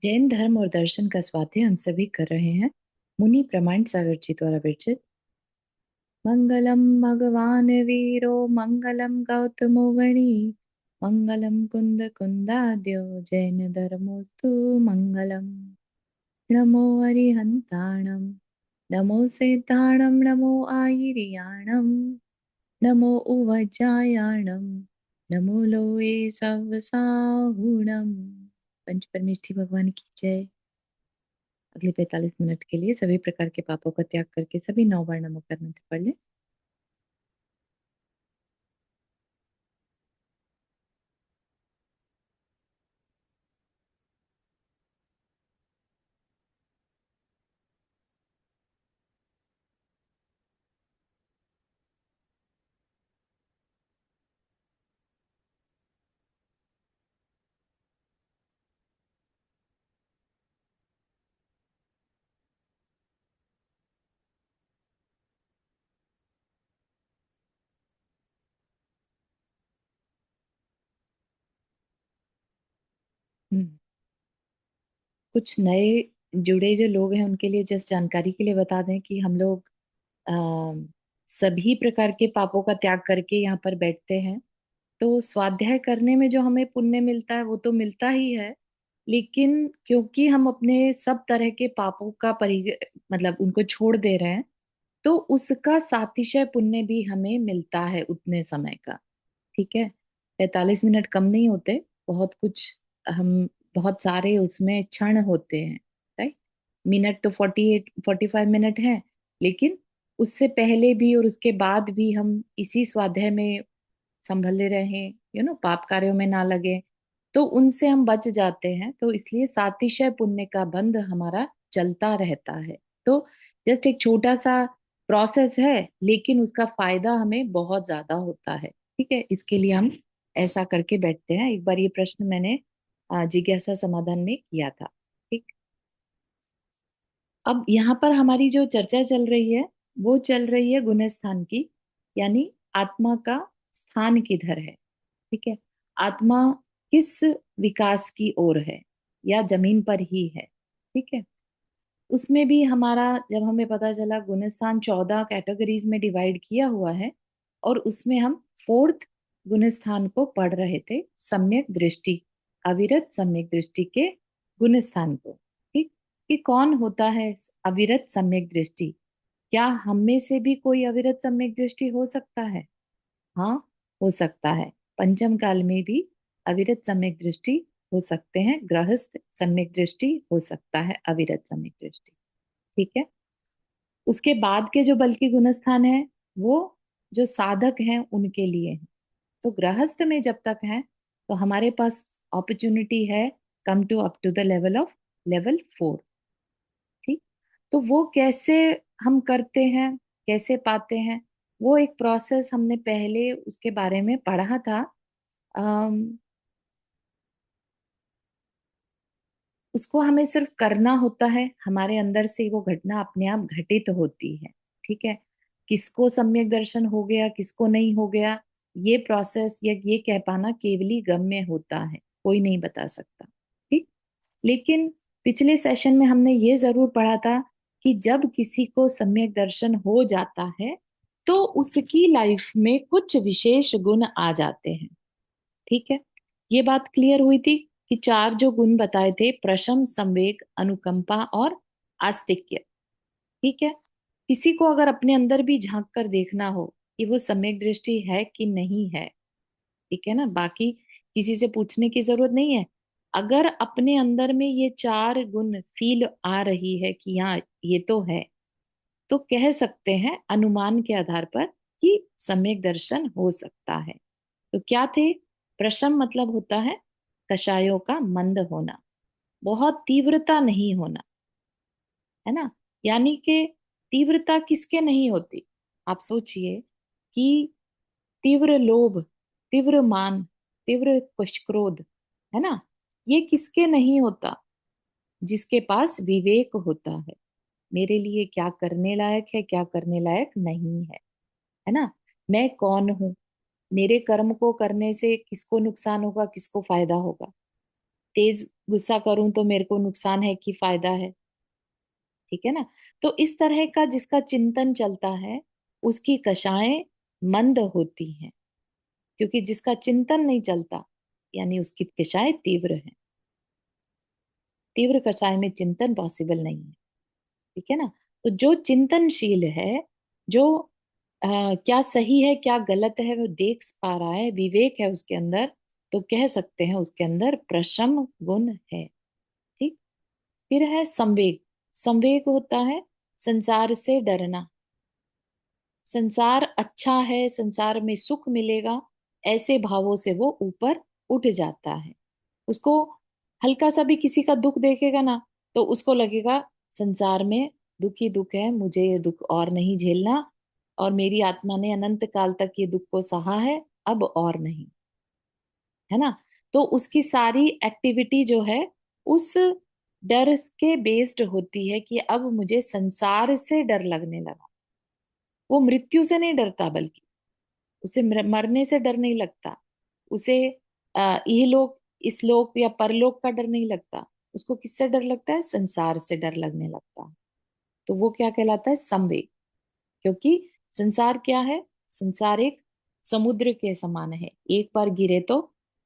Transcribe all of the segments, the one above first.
जैन धर्म और दर्शन का स्वाध्याय हम सभी कर रहे हैं। मुनि प्रमाण सागर जी द्वारा विरचित। मंगलम भगवान वीरो मंगलम गौतमो गणी मंगलम कुंद कुंदाद्यो जैन धर्मोस्तु मंगलम। नमो अरिहंताणम नमो सेताणम नमो आयिरियाणम नमो उवजायाणम नमो लोए सवसाहुणम। पंच परमेष्ठी भगवान की जय। अगले 45 मिनट के लिए सभी प्रकार के पापों का त्याग करके सभी 9 बार नमोकार मंत्र पढ़ लें। हम्म, कुछ नए जुड़े जो लोग हैं उनके लिए जस्ट जानकारी के लिए बता दें कि हम लोग अ, सभी प्रकार के पापों का त्याग करके यहाँ पर बैठते हैं। तो स्वाध्याय करने में जो हमें पुण्य मिलता है वो तो मिलता ही है, लेकिन क्योंकि हम अपने सब तरह के पापों का मतलब उनको छोड़ दे रहे हैं, तो उसका सातिशय पुण्य भी हमें मिलता है उतने समय का। ठीक है, 45 मिनट कम नहीं होते। बहुत कुछ हम बहुत सारे उसमें क्षण होते हैं। राइट। मिनट तो 45 मिनट है, लेकिन उससे पहले भी और उसके बाद भी हम इसी स्वाध्याय में संभले रहें, पाप कार्यों में ना लगे, तो उनसे हम बच जाते हैं। तो इसलिए सातिशय पुण्य का बंध हमारा चलता रहता है। तो जस्ट एक छोटा सा प्रोसेस है, लेकिन उसका फायदा हमें बहुत ज्यादा होता है। ठीक है, इसके लिए हम ऐसा करके बैठते हैं। एक बार ये प्रश्न मैंने जिज्ञासा समाधान में किया था। ठीक। अब यहाँ पर हमारी जो चर्चा चल रही है वो चल रही है गुणस्थान की, यानी आत्मा का स्थान किधर है। ठीक है, आत्मा किस विकास की ओर है, या जमीन पर ही है। ठीक है, उसमें भी हमारा जब हमें पता चला गुणस्थान 14 कैटेगरीज में डिवाइड किया हुआ है, और उसमें हम फोर्थ गुणस्थान को पढ़ रहे थे, सम्यक दृष्टि, अविरत सम्यक दृष्टि के गुणस्थान को। ठीक, कि कौन होता है अविरत सम्यक दृष्टि? क्या हम में से भी कोई अविरत सम्यक दृष्टि हो सकता है? हाँ, हो सकता है। पंचम काल में भी अविरत सम्यक दृष्टि हो सकते हैं, गृहस्थ सम्यक दृष्टि हो सकता है, अविरत सम्यक दृष्टि। ठीक है, उसके बाद के जो बल के गुणस्थान है वो जो साधक हैं उनके लिए है। तो गृहस्थ में जब तक है तो हमारे पास अपॉर्चुनिटी है come to the level of level 4। ठीक, तो वो कैसे हम करते हैं, कैसे पाते हैं, वो एक प्रोसेस हमने पहले उसके बारे में पढ़ा था। अम, उसको हमें सिर्फ करना होता है, हमारे अंदर से वो घटना अपने आप घटित होती है। ठीक है, किसको सम्यक दर्शन हो गया किसको नहीं हो गया, ये प्रोसेस या ये कह पाना केवली गम में होता है, कोई नहीं बता सकता। ठीक, लेकिन पिछले सेशन में हमने ये जरूर पढ़ा था कि जब किसी को सम्यक दर्शन हो जाता है तो उसकी लाइफ में कुछ विशेष गुण आ जाते हैं। ठीक है, ये बात क्लियर हुई थी कि चार जो गुण बताए थे, प्रशम, संवेग, अनुकंपा और आस्तिक्य। ठीक है, किसी को अगर अपने अंदर भी झांक कर देखना हो कि वो सम्यक दृष्टि है कि नहीं है, ठीक है ना, बाकी किसी से पूछने की जरूरत नहीं है। अगर अपने अंदर में ये चार गुण फील आ रही है कि हाँ ये तो है, तो कह सकते हैं अनुमान के आधार पर कि सम्यक दर्शन हो सकता है। तो क्या थे? प्रशम मतलब होता है कषायों का मंद होना, बहुत तीव्रता नहीं होना, है ना। यानी कि तीव्रता किसके नहीं होती? आप सोचिए कि तीव्र लोभ, तीव्र मान, तीव्र कुछ क्रोध, है ना, ये किसके नहीं होता? जिसके पास विवेक होता है, मेरे लिए क्या करने लायक है क्या करने लायक नहीं है ना। मैं कौन हूं, मेरे कर्म को करने से किसको नुकसान होगा किसको फायदा होगा। तेज गुस्सा करूं तो मेरे को नुकसान है कि फायदा है, ठीक है ना। तो इस तरह का जिसका चिंतन चलता है उसकी कषाएं मंद होती हैं, क्योंकि जिसका चिंतन नहीं चलता यानी उसकी कषाएं तीव्र है। तीव्र कषाय में चिंतन पॉसिबल नहीं है, ठीक है ना। तो जो चिंतनशील है, जो क्या सही है क्या गलत है वो देख पा रहा है, विवेक है उसके अंदर, तो कह सकते हैं उसके अंदर प्रशम गुण है। ठीक। फिर है संवेग। संवेग होता है संसार से डरना। संसार अच्छा है, संसार में सुख मिलेगा, ऐसे भावों से वो ऊपर उठ जाता है। उसको हल्का सा भी किसी का दुख देखेगा ना, तो उसको लगेगा संसार में दुख ही दुख है, मुझे ये दुख और नहीं झेलना, और मेरी आत्मा ने अनंत काल तक ये दुख को सहा है, अब और नहीं, है ना। तो उसकी सारी एक्टिविटी जो है उस डर के बेस्ड होती है कि अब मुझे संसार से डर लगने लगा। वो मृत्यु से नहीं डरता, बल्कि उसे मरने से डर नहीं लगता, उसे इहलोक इसलोक या परलोक का डर नहीं लगता। उसको किससे डर लगता है? संसार से डर लगने लगता है। तो वो क्या कहलाता है? संवेग। क्योंकि संसार क्या है? संसार एक समुद्र के समान है, एक बार गिरे तो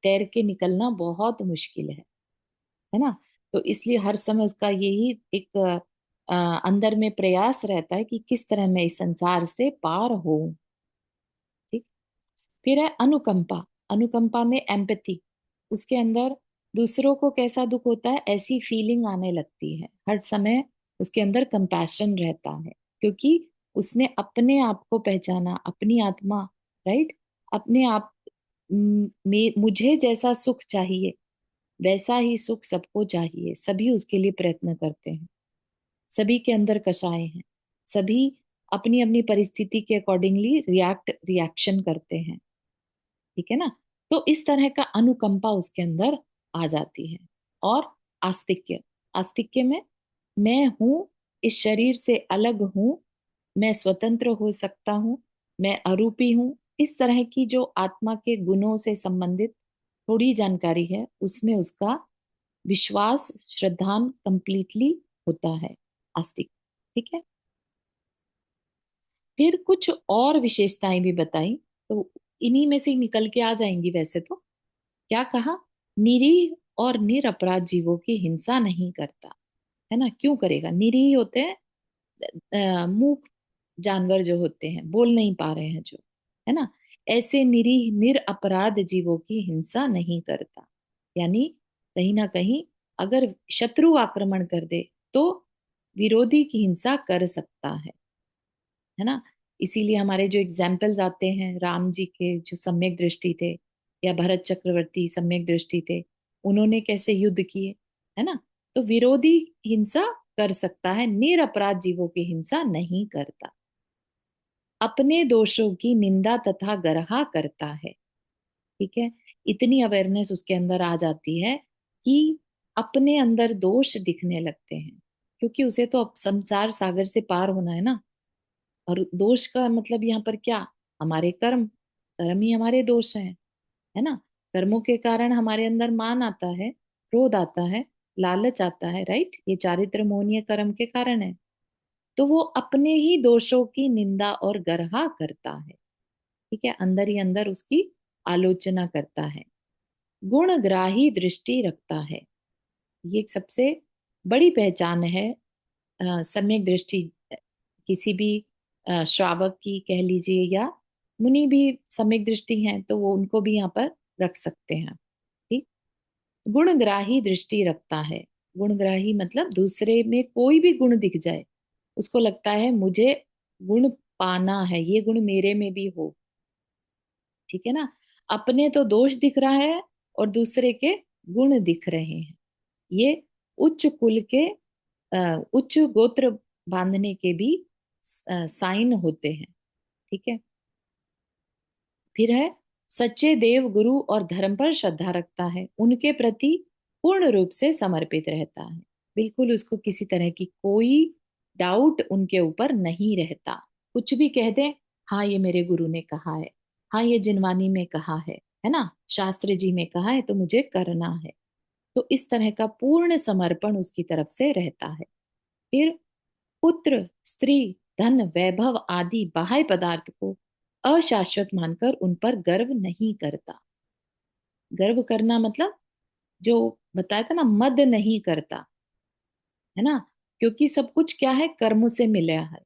तैर के निकलना बहुत मुश्किल है ना। तो इसलिए हर समय उसका यही एक अंदर में प्रयास रहता है कि किस तरह मैं इस संसार से पार हो। ठीक। फिर है अनुकंपा। अनुकंपा में एम्पैथी। उसके अंदर दूसरों को कैसा दुख होता है ऐसी फीलिंग आने लगती है, हर समय उसके अंदर कंपैशन रहता है, क्योंकि उसने अपने आप को पहचाना, अपनी आत्मा, राइट। अपने आप में मुझे जैसा सुख चाहिए वैसा ही सुख सबको चाहिए, सभी उसके लिए प्रयत्न करते हैं, सभी के अंदर कषाय हैं, सभी अपनी अपनी परिस्थिति के अकॉर्डिंगली रिएक्शन करते हैं, ठीक है ना। तो इस तरह का अनुकंपा उसके अंदर आ जाती है। और आस्तिक्य। आस्तिक्य में मैं हूं, इस शरीर से अलग हूं, मैं स्वतंत्र हो सकता हूं, मैं अरूपी हूं, इस तरह की जो आत्मा के गुणों से संबंधित थोड़ी जानकारी है उसमें उसका विश्वास श्रद्धान कंप्लीटली होता है, आस्तिक। ठीक है। फिर कुछ और विशेषताएं भी बताई, तो इन्हीं में से निकल के आ जाएंगी वैसे तो। क्या कहा? निरीह और निरपराध जीवों की हिंसा नहीं करता, है ना। क्यों करेगा? निरीह होते हैं मूक जानवर जो होते हैं, बोल नहीं पा रहे हैं जो, है ना। ऐसे निरीह निरपराध जीवों की हिंसा नहीं करता, यानी कहीं ना कहीं अगर शत्रु आक्रमण कर दे तो विरोधी की हिंसा कर सकता है ना। इसीलिए हमारे जो एग्जाम्पल्स आते हैं राम जी के, जो सम्यक दृष्टि थे, या भरत चक्रवर्ती सम्यक दृष्टि थे, उन्होंने कैसे युद्ध किए, है ना। तो विरोधी हिंसा कर सकता है, निरपराध जीवों की हिंसा नहीं करता। अपने दोषों की निंदा तथा गरहा करता है, ठीक है। इतनी अवेयरनेस उसके अंदर आ जाती है कि अपने अंदर दोष दिखने लगते हैं, क्योंकि उसे तो अब संसार सागर से पार होना है ना। और दोष का मतलब यहाँ पर क्या? हमारे कर्म, कर्म ही हमारे दोष हैं, है ना। कर्मों के कारण हमारे अंदर मान आता है, क्रोध आता है, लालच आता है, राइट। ये चारित्र मोहनीय कर्म के कारण है। तो वो अपने ही दोषों की निंदा और गरहा करता है, ठीक है, अंदर ही अंदर उसकी आलोचना करता है। गुणग्राही दृष्टि रखता है। ये एक सबसे बड़ी पहचान है सम्यक दृष्टि किसी भी श्रावक की कह लीजिए, या मुनि भी सम्यक दृष्टि हैं तो वो उनको भी यहाँ पर रख सकते हैं। ठीक। गुणग्राही दृष्टि रखता है। गुणग्राही मतलब दूसरे में कोई भी गुण दिख जाए उसको लगता है मुझे गुण पाना है, ये गुण मेरे में भी हो, ठीक है ना। अपने तो दोष दिख रहा है और दूसरे के गुण दिख रहे हैं। ये उच्च कुल के उच्च गोत्र बांधने के भी साइन होते हैं, ठीक है। फिर है सच्चे देव गुरु और धर्म पर श्रद्धा रखता है, उनके प्रति पूर्ण रूप से समर्पित रहता है। बिल्कुल उसको किसी तरह की कोई डाउट उनके ऊपर नहीं रहता। कुछ भी कह दे, हाँ ये मेरे गुरु ने कहा है, हाँ ये जिनवानी में कहा है ना, शास्त्र जी में कहा है तो मुझे करना है। तो इस तरह का पूर्ण समर्पण उसकी तरफ से रहता है। फिर पुत्र, स्त्री, धन, वैभव आदि बाह्य पदार्थ को अशाश्वत मानकर उन पर गर्व नहीं करता। गर्व करना मतलब जो बताया था ना, मद नहीं करता, है ना, क्योंकि सब कुछ क्या है, कर्म से मिला है।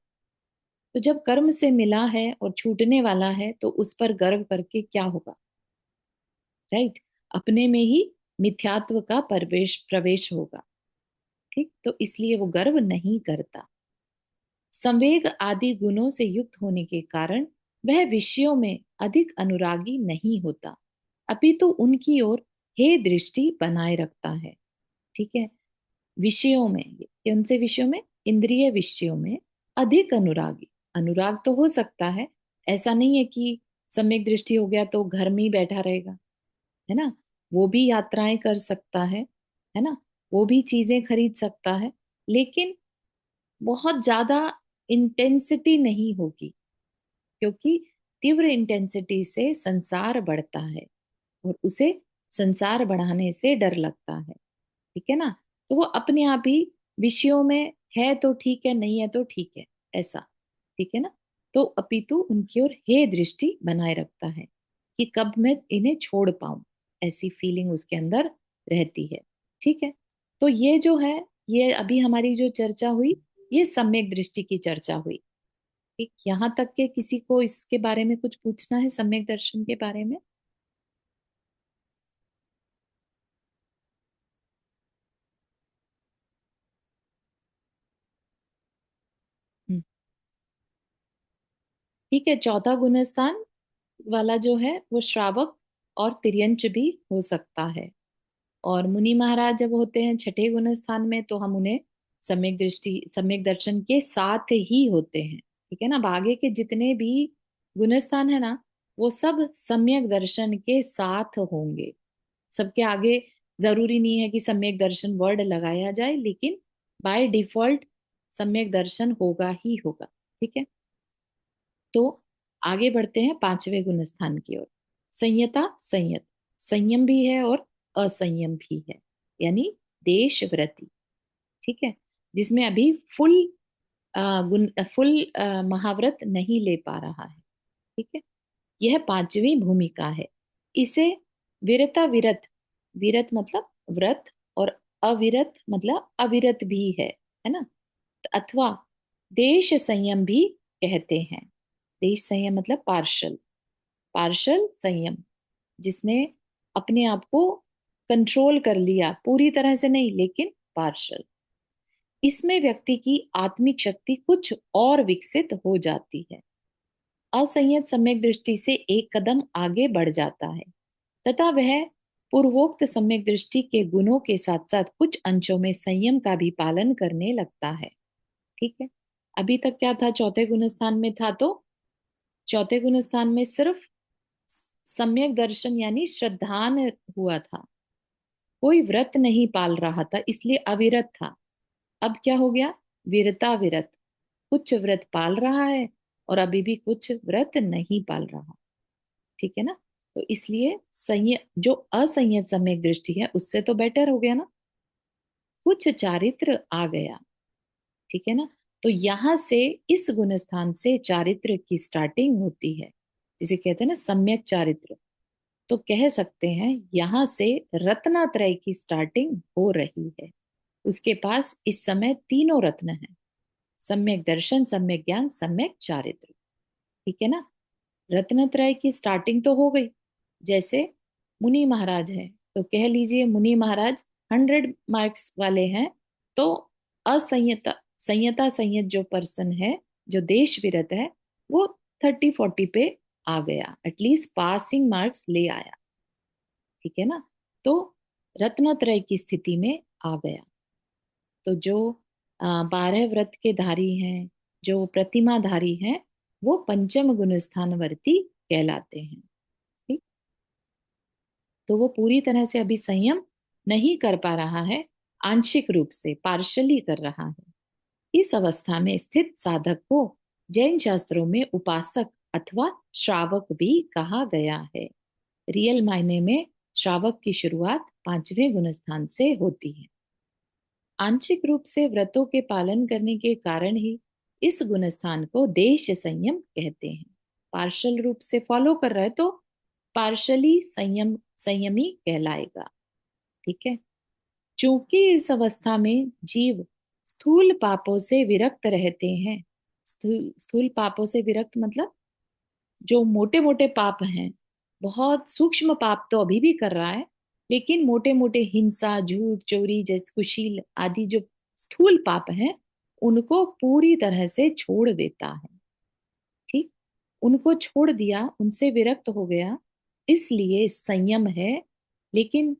तो जब कर्म से मिला है और छूटने वाला है तो उस पर गर्व करके क्या होगा, राइट? अपने में ही मिथ्यात्व का प्रवेश प्रवेश होगा। ठीक, तो इसलिए वो गर्व नहीं करता। संवेग आदि गुणों से युक्त होने के कारण वह विषयों में अधिक अनुरागी नहीं होता, अपितु उनकी ओर हे दृष्टि बनाए रखता है। ठीक है, विषयों में, कौन से विषयों में? इंद्रिय विषयों में अधिक अनुरागी। अनुराग तो हो सकता है, ऐसा नहीं है कि सम्यक दृष्टि हो गया तो घर में ही बैठा रहेगा, है ना। वो भी यात्राएं कर सकता है ना, वो भी चीजें खरीद सकता है, लेकिन बहुत ज्यादा इंटेंसिटी नहीं होगी, क्योंकि तीव्र इंटेंसिटी से संसार बढ़ता है और उसे संसार बढ़ाने से डर लगता है। ठीक है ना, तो वो अपने आप ही विषयों में है तो ठीक है, नहीं है तो ठीक है, ऐसा। ठीक है ना, तो अपितु उनकी ओर हे दृष्टि बनाए रखता है कि कब मैं इन्हें छोड़ पाऊं, ऐसी फीलिंग उसके अंदर रहती है। ठीक है, तो ये जो है, ये अभी हमारी जो चर्चा हुई, ये सम्यक दृष्टि की चर्चा हुई। ठीक, यहाँ तक के किसी को इसके बारे में कुछ पूछना है, सम्यक दर्शन के बारे में? हम्म, ठीक है। चौथा गुणस्थान वाला जो है वो श्रावक और तिर्यंच भी हो सकता है। और मुनि महाराज जब होते हैं छठे गुण स्थान में, तो हम उन्हें सम्यक दृष्टि सम्यक दर्शन के साथ ही होते हैं। ठीक है ना, अब आगे के जितने भी गुण स्थान है ना, वो सब सम्यक दर्शन के साथ होंगे। सबके आगे जरूरी नहीं है कि सम्यक दर्शन वर्ड लगाया जाए, लेकिन बाय डिफॉल्ट सम्यक दर्शन होगा ही होगा। ठीक है, तो आगे बढ़ते हैं पांचवें गुण स्थान की ओर। संयता, संयत, संयम भी है और असंयम भी है, यानी देश व्रती। ठीक है, जिसमें अभी फुल गुण फुल महाव्रत नहीं ले पा रहा है। ठीक है, यह पांचवी भूमिका है। इसे विरता विरत, विरत मतलब व्रत, और अविरत मतलब अविरत भी है ना, अथवा देश संयम भी कहते हैं। देश संयम मतलब पार्शल, पार्शल संयम, जिसने अपने आप को कंट्रोल कर लिया, पूरी तरह से नहीं लेकिन पार्शल। इसमें व्यक्ति की आत्मिक शक्ति कुछ और विकसित हो जाती है। असंयत सम्यक दृष्टि से एक कदम आगे बढ़ जाता है तथा वह पूर्वोक्त सम्यक दृष्टि के गुणों के साथ साथ कुछ अंशों में संयम का भी पालन करने लगता है। ठीक है, अभी तक क्या था, चौथे गुण स्थान में था, तो चौथे गुण स्थान में सिर्फ सम्यक दर्शन यानी श्रद्धान हुआ था, कोई व्रत नहीं पाल रहा था, इसलिए अविरत था। अब क्या हो गया, विरता विरत, कुछ व्रत पाल रहा है और अभी भी कुछ व्रत नहीं पाल रहा। ठीक है ना, तो इसलिए जो असंयत सम्यक दृष्टि है उससे तो बेटर हो गया ना, कुछ चारित्र आ गया। ठीक है ना, तो यहां से इस गुण स्थान से चारित्र की स्टार्टिंग होती है, जिसे कहते हैं ना सम्यक चारित्र। तो कह सकते हैं यहां से रत्नात्रय की स्टार्टिंग हो रही है। उसके पास इस समय तीनों रत्न हैं, सम्यक दर्शन, सम्यक ज्ञान, सम्यक चारित्र। ठीक है ना, रत्नत्रय की स्टार्टिंग तो हो गई। जैसे मुनि महाराज है, तो कह लीजिए मुनि महाराज 100 मार्क्स वाले हैं, तो असंयता संयता संयत जो पर्सन है, जो देश विरत है, वो 30-40 पे आ गया, एटलीस्ट पासिंग मार्क्स ले आया। ठीक है ना, तो रत्नत्रय की स्थिति में आ गया। तो जो 12 व्रत के धारी हैं, जो प्रतिमाधारी हैं, वो पंचम गुण स्थानवर्ती कहलाते हैं। ठीक, तो वो पूरी तरह से अभी संयम नहीं कर पा रहा है, आंशिक रूप से पार्शली कर रहा है। इस अवस्था में स्थित साधक को जैन शास्त्रों में उपासक अथवा श्रावक भी कहा गया है। रियल मायने में श्रावक की शुरुआत पांचवें गुणस्थान से होती है। आंशिक रूप से व्रतों के पालन करने के कारण ही इस गुणस्थान को देश संयम कहते हैं। पार्शल रूप से फॉलो कर रहा है तो पार्शली संयमी कहलाएगा। ठीक है। चूंकि इस अवस्था में जीव स्थूल पापों से विरक्त रहते हैं। स्थूल पापों से विरक्त मतलब जो मोटे मोटे पाप हैं, बहुत सूक्ष्म पाप तो अभी भी कर रहा है, लेकिन मोटे मोटे हिंसा, झूठ, चोरी जैसे कुशील आदि जो स्थूल पाप हैं, उनको पूरी तरह से छोड़ देता है। ठीक। उनको छोड़ दिया, उनसे विरक्त हो गया, इसलिए संयम है। लेकिन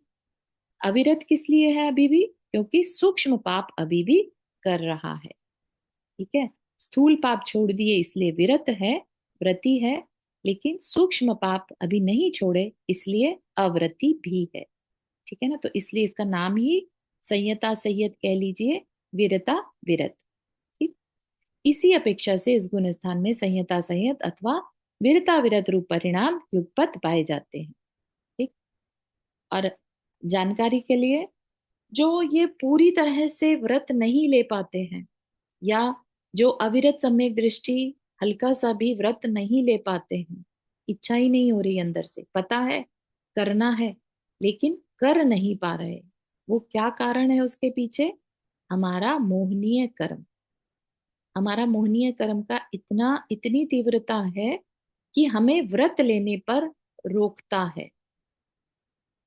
अविरत किस लिए है अभी भी? क्योंकि सूक्ष्म पाप अभी भी कर रहा है। ठीक है। स्थूल पाप छोड़ दिए इसलिए विरत है, व्रती है। लेकिन सूक्ष्म पाप अभी नहीं छोड़े इसलिए अव्रती भी है। ठीक है ना। तो इसलिए इसका नाम ही संयता संयत कह लीजिए, वीरता विरत। ठीक। इसी अपेक्षा से इस गुण स्थान में संयता संयत अथवा वीरता विरत रूप परिणाम युगपत पाए जाते हैं। ठीक। और जानकारी के लिए, जो ये पूरी तरह से व्रत नहीं ले पाते हैं, या जो अविरत सम्यक दृष्टि हल्का सा भी व्रत नहीं ले पाते हैं, इच्छा ही नहीं हो रही अंदर से, पता है करना है लेकिन कर नहीं पा रहे, वो क्या कारण है उसके पीछे? हमारा मोहनीय कर्म। हमारा मोहनीय कर्म का इतनी तीव्रता है कि हमें व्रत लेने पर रोकता है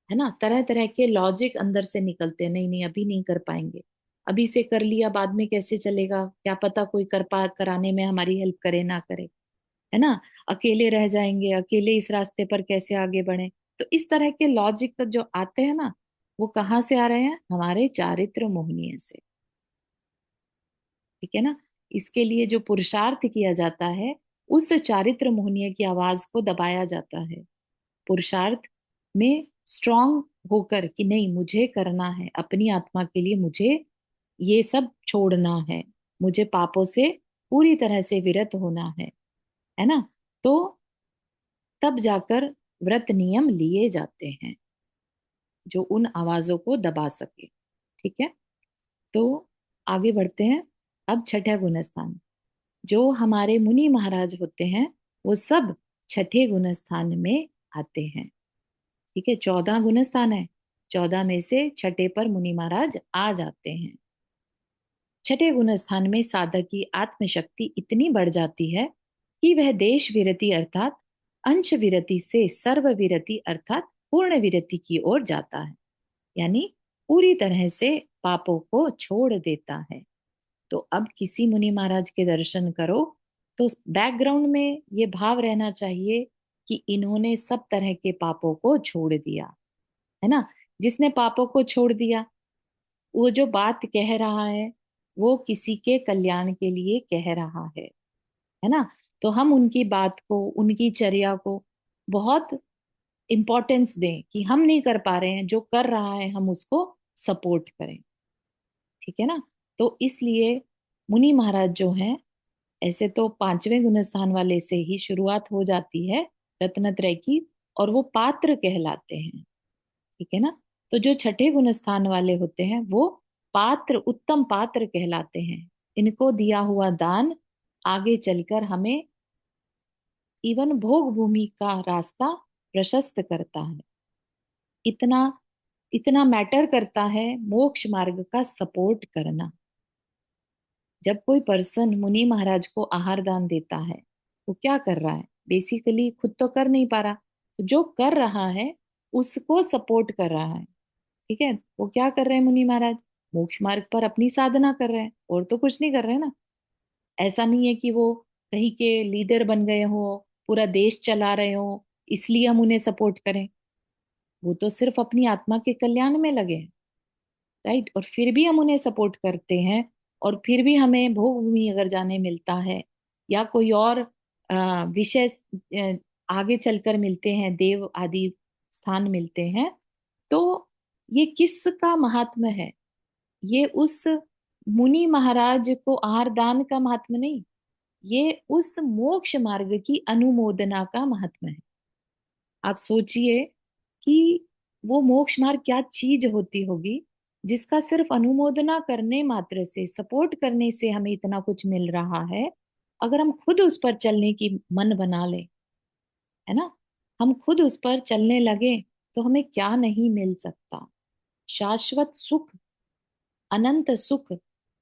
ना। तरह तरह के लॉजिक अंदर से निकलते हैं, नहीं नहीं अभी नहीं कर पाएंगे, अभी से कर लिया बाद में कैसे चलेगा, क्या पता कोई कराने में हमारी हेल्प करे ना करे, है ना। अकेले रह जाएंगे, अकेले इस रास्ते पर कैसे आगे बढ़े। तो इस तरह के लॉजिक जो आते हैं ना, वो कहाँ से आ रहे हैं? हमारे चारित्र मोहनीय से। ठीक है ना। इसके लिए जो पुरुषार्थ किया जाता है, उस चारित्र मोहनीय की आवाज को दबाया जाता है। पुरुषार्थ में स्ट्रांग होकर कि नहीं मुझे करना है, अपनी आत्मा के लिए मुझे ये सब छोड़ना है, मुझे पापों से पूरी तरह से विरत होना है ना। तो तब जाकर व्रत नियम लिए जाते हैं जो उन आवाजों को दबा सके। ठीक है। तो आगे बढ़ते हैं। अब छठा गुण स्थान, जो हमारे मुनि महाराज होते हैं वो सब छठे गुण स्थान में आते हैं। ठीक है। 14 गुण स्थान है, 14 में से छठे पर मुनि महाराज आ जाते हैं। छठे गुण स्थान में साधक की आत्मशक्ति इतनी बढ़ जाती है कि वह देश विरति अर्थात अंश विरति से सर्व विरति अर्थात पूर्ण विरति की ओर जाता है, यानी पूरी तरह से पापों को छोड़ देता है। तो अब किसी मुनि महाराज के दर्शन करो तो बैकग्राउंड में ये भाव रहना चाहिए कि इन्होंने सब तरह के पापों को छोड़ दिया, है ना। जिसने पापों को छोड़ दिया, वो जो बात कह रहा है वो किसी के कल्याण के लिए कह रहा है ना। तो हम उनकी बात को, उनकी चर्या को बहुत इंपॉर्टेंस दें कि हम नहीं कर पा रहे हैं, जो कर रहा है हम उसको सपोर्ट करें। ठीक है ना। तो इसलिए मुनि महाराज जो हैं, ऐसे तो पांचवें गुणस्थान वाले से ही शुरुआत हो जाती है रत्नत्रय की, और वो पात्र कहलाते हैं। ठीक है ना। तो जो छठे गुणस्थान वाले होते हैं वो पात्र, उत्तम पात्र कहलाते हैं। इनको दिया हुआ दान आगे चलकर हमें इवन भोग भूमि का रास्ता प्रशस्त करता है। इतना इतना मैटर करता है मोक्ष मार्ग का सपोर्ट करना। जब कोई पर्सन मुनि महाराज को आहार दान देता है, वो क्या कर रहा है? बेसिकली खुद तो कर नहीं पा रहा, तो जो कर रहा है उसको सपोर्ट कर रहा है। ठीक है। वो क्या कर रहे हैं मुनि महाराज? मोक्ष मार्ग पर अपनी साधना कर रहे हैं, और तो कुछ नहीं कर रहे हैं ना। ऐसा नहीं है कि वो कहीं के लीडर बन गए हो, पूरा देश चला रहे हो, इसलिए हम उन्हें सपोर्ट करें। वो तो सिर्फ अपनी आत्मा के कल्याण में लगे हैं, राइट। और फिर भी हम उन्हें सपोर्ट करते हैं, और फिर भी हमें भोग भूमि अगर जाने मिलता है, या कोई और विषय आगे चलकर मिलते हैं, देव आदि स्थान मिलते हैं, तो ये किसका महात्म है? ये उस मुनि महाराज को आहार दान का महात्म नहीं, ये उस मोक्ष मार्ग की अनुमोदना का महात्म है। आप सोचिए कि वो मोक्ष मार्ग क्या चीज होती होगी जिसका सिर्फ अनुमोदना करने मात्र से, सपोर्ट करने से हमें इतना कुछ मिल रहा है। अगर हम खुद उस पर चलने की मन बना ले, है ना, हम खुद उस पर चलने लगे, तो हमें क्या नहीं मिल सकता। शाश्वत सुख, अनंत सुख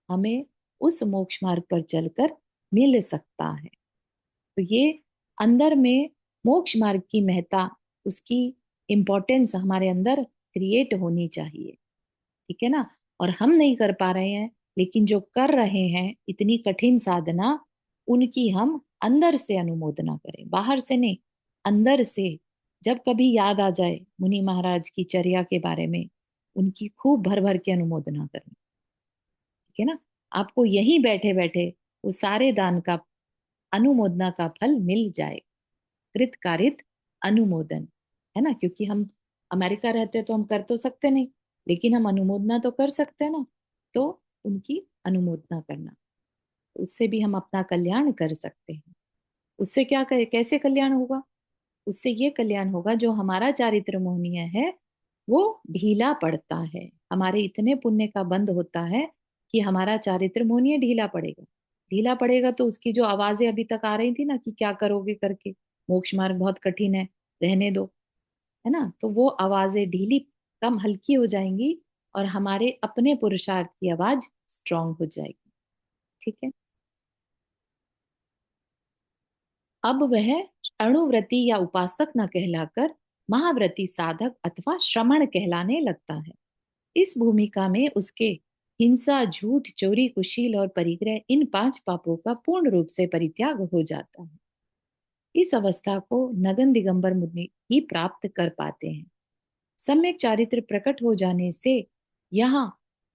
हमें उस मोक्ष मार्ग पर चलकर मिल सकता है। तो ये अंदर में मोक्ष मार्ग की महत्ता, उसकी इम्पोर्टेंस हमारे अंदर क्रिएट होनी चाहिए। ठीक है ना। और हम नहीं कर पा रहे हैं, लेकिन जो कर रहे हैं इतनी कठिन साधना, उनकी हम अंदर से अनुमोदना करें, बाहर से नहीं, अंदर से। जब कभी याद आ जाए मुनि महाराज की चर्या के बारे में, उनकी खूब भर भर के अनुमोदना करें। ठीक है ना। आपको यहीं बैठे बैठे वो सारे दान का, अनुमोदना का फल मिल जाए। कृत कारित अनुमोदन, है ना। क्योंकि हम अमेरिका रहते हैं तो हम कर तो सकते नहीं, लेकिन हम अनुमोदना तो कर सकते हैं ना। तो उनकी अनुमोदना करना, उससे भी हम अपना कल्याण कर सकते हैं। उससे क्या कैसे कल्याण होगा? उससे ये कल्याण होगा, जो हमारा चारित्र मोहनीय है वो ढीला पड़ता है। हमारे इतने पुण्य का बंद होता है कि हमारा चारित्र मोहनीय ढीला पड़ेगा। ढीला पड़ेगा तो उसकी जो आवाजें अभी तक आ रही थी ना, कि क्या करोगे करके, मोक्ष मार्ग बहुत कठिन है, रहने दो, है ना, तो वो आवाजें ढीली, कम, हल्की हो जाएंगी, और हमारे अपने पुरुषार्थ की आवाज स्ट्रांग हो जाएगी। ठीक है। अब वह अणुव्रती या उपासक न कहलाकर महाव्रती साधक अथवा श्रमण कहलाने लगता है। इस भूमिका में उसके हिंसा, झूठ, चोरी, कुशील और परिग्रह, इन 5 पापों का पूर्ण रूप से परित्याग हो जाता है। इस अवस्था को नगन दिगंबर मुनि ही प्राप्त कर पाते हैं। सम्यक चारित्र प्रकट हो जाने से यहाँ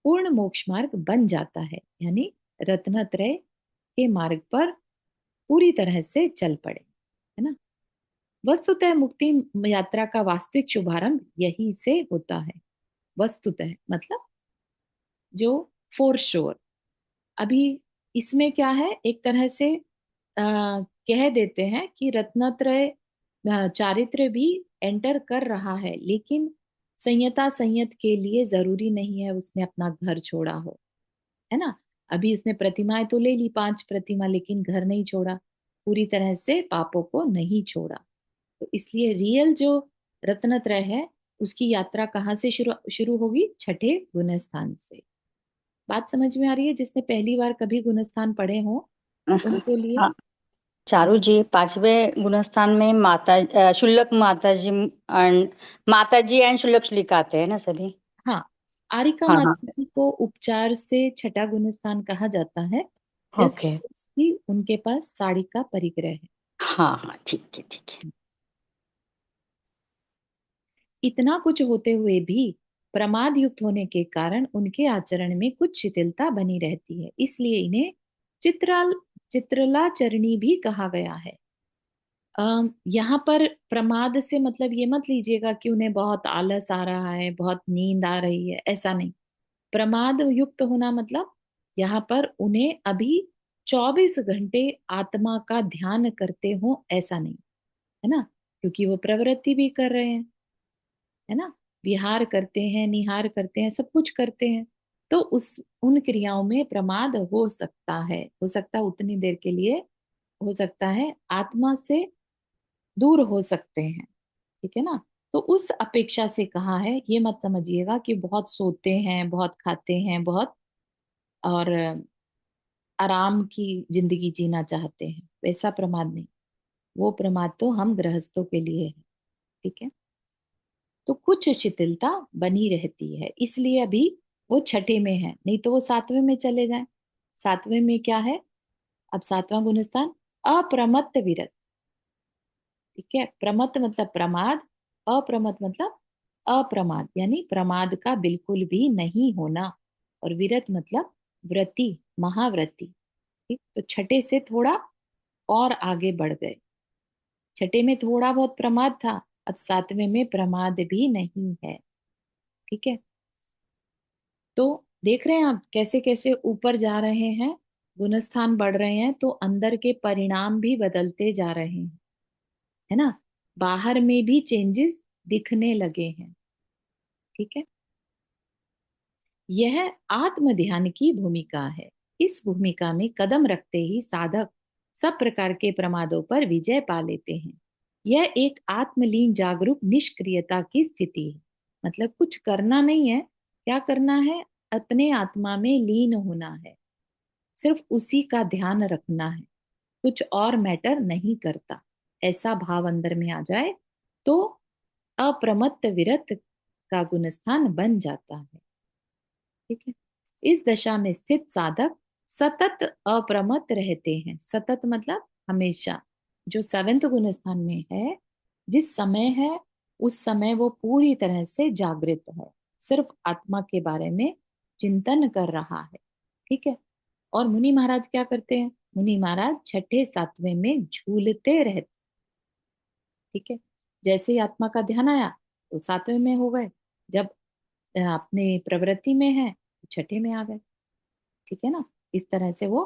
पूर्ण मोक्ष मार्ग बन जाता है, यानी रत्नत्रय के मार्ग पर पूरी तरह से चल पड़े, है ना। वस्तुतः मुक्ति यात्रा का वास्तविक शुभारंभ यही से होता है। वस्तुतः मतलब जो फोर श्योर। अभी इसमें क्या है, एक तरह से कह देते हैं कि रत्नत्रय चारित्र भी एंटर कर रहा है, लेकिन संयता संयत के लिए जरूरी नहीं है उसने अपना घर छोड़ा हो, है ना। अभी उसने प्रतिमाएं तो ले ली, 5 प्रतिमा, लेकिन घर नहीं छोड़ा, पूरी तरह से पापों को नहीं छोड़ा। तो इसलिए रियल जो रत्नत्रय है, उसकी यात्रा कहाँ से शुरू शुरू होगी? छठे गुणस्थान से। बात समझ में आ रही है? जिसने पहली बार कभी गुणस्थान पढ़े हो उनके लिए। हाँ, चारू जी, 5वें गुणस्थान में शुल्लक माता जी एंड शुल्लक शुल्लिका आते हैं ना सभी। हाँ, आरिका हाँ हाँ। माता जी को उपचार से छठा गुणस्थान कहा जाता है, जस्ट ओके। कि उनके पास साड़ी का परिग्रह है। हाँ हाँ, ठीक है ठीक है। इतना कुछ होते हुए भी प्रमाद युक्त होने के कारण उनके आचरण में कुछ शिथिलता बनी रहती है, इसलिए इन्हें चित्राल चित्रलाचरणी भी कहा गया है। यहाँ पर प्रमाद से मतलब ये मत लीजिएगा कि उन्हें बहुत आलस आ रहा है, बहुत नींद आ रही है, ऐसा नहीं। प्रमाद युक्त होना मतलब यहाँ पर उन्हें अभी 24 घंटे आत्मा का ध्यान करते हो, ऐसा नहीं, है ना। क्योंकि वो प्रवृत्ति भी कर रहे हैं, है ना, विहार करते हैं, निहार करते हैं, सब कुछ करते हैं। तो उस उन क्रियाओं में प्रमाद हो सकता है, हो सकता है उतनी देर के लिए, हो सकता है आत्मा से दूर हो सकते हैं। ठीक है ना। तो उस अपेक्षा से कहा है, ये मत समझिएगा कि बहुत सोते हैं, बहुत खाते हैं, बहुत, और आराम की जिंदगी जीना चाहते हैं, वैसा प्रमाद नहीं। वो प्रमाद तो हम गृहस्थों के लिए है। ठीक है। तो कुछ शिथिलता बनी रहती है, इसलिए अभी वो छठे में है, नहीं तो वो 7वें में चले जाएं। 7वें में क्या है? अब 7वां गुणस्थान अप्रमत्त विरत। ठीक है। प्रमत्त मतलब प्रमाद, अप्रमत्त मतलब अप्रमाद, यानी प्रमाद का बिल्कुल भी नहीं होना, और विरत मतलब व्रति, महाव्रति। ठीक, तो छठे से थोड़ा और आगे बढ़ गए। छठे में थोड़ा बहुत प्रमाद था, अब 7वें में प्रमाद भी नहीं है। ठीक है। तो देख रहे हैं आप कैसे कैसे ऊपर जा रहे हैं, गुणस्थान बढ़ रहे हैं, तो अंदर के परिणाम भी बदलते जा रहे हैं, है ना। बाहर में भी चेंजेस दिखने लगे हैं। ठीक है। यह आत्म ध्यान की भूमिका है। इस भूमिका में कदम रखते ही साधक सब प्रकार के प्रमादों पर विजय पा लेते हैं। यह एक आत्मलीन जागरूक निष्क्रियता की स्थिति है। मतलब कुछ करना नहीं है, क्या करना है, अपने आत्मा में लीन होना है, सिर्फ उसी का ध्यान रखना है, कुछ और मैटर नहीं करता। ऐसा भाव अंदर में आ जाए तो अप्रमत्त विरत का गुणस्थान बन जाता है। ठीक है। इस दशा में स्थित साधक सतत अप्रमत्त रहते हैं। सतत मतलब हमेशा। जो सेवेंथ गुण स्थान में है, जिस समय है, उस समय वो पूरी तरह से जागृत है, सिर्फ आत्मा के बारे में चिंतन कर रहा है। ठीक है। और मुनि महाराज क्या करते हैं? मुनि महाराज छठे सातवें में झूलते रहते। ठीक है। जैसे ही आत्मा का ध्यान आया तो सातवें में हो गए, जब अपने प्रवृत्ति में है तो छठे में आ गए। ठीक है ना। इस तरह से वो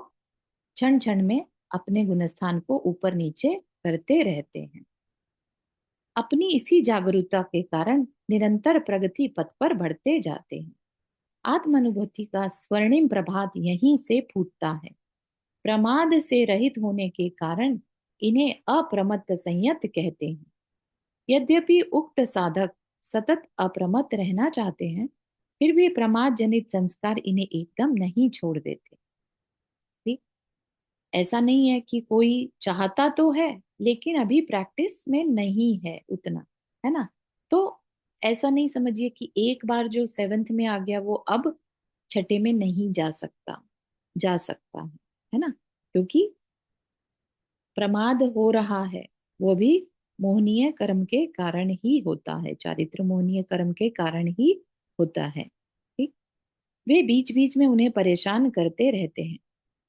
क्षण क्षण में अपने गुणस्थान को ऊपर नीचे करते रहते हैं। अपनी इसी जागरूकता के कारण निरंतर प्रगति पथ पर बढ़ते जाते हैं। आत्मानुभूति का स्वर्णिम प्रभात यहीं से फूटता है। प्रमाद से रहित होने के कारण इन्हें अप्रमत्त संयत कहते हैं। यद्यपि उक्त साधक सतत अप्रमत्त रहना चाहते हैं, फिर भी प्रमाद जनित संस्कार इन्हें एकदम नहीं छोड़ देते। ठीक। ऐसा नहीं है कि कोई चाहता तो है लेकिन अभी प्रैक्टिस में नहीं है उतना, है ना। तो ऐसा नहीं समझिए कि एक बार जो सेवेंथ में आ गया वो अब छठे में नहीं जा सकता, जा सकता है ना। क्योंकि प्रमाद हो रहा है, वो भी मोहनीय कर्म के कारण ही होता है, चारित्र मोहनीय कर्म के कारण ही होता है। ठीक। वे बीच बीच में उन्हें परेशान करते रहते हैं।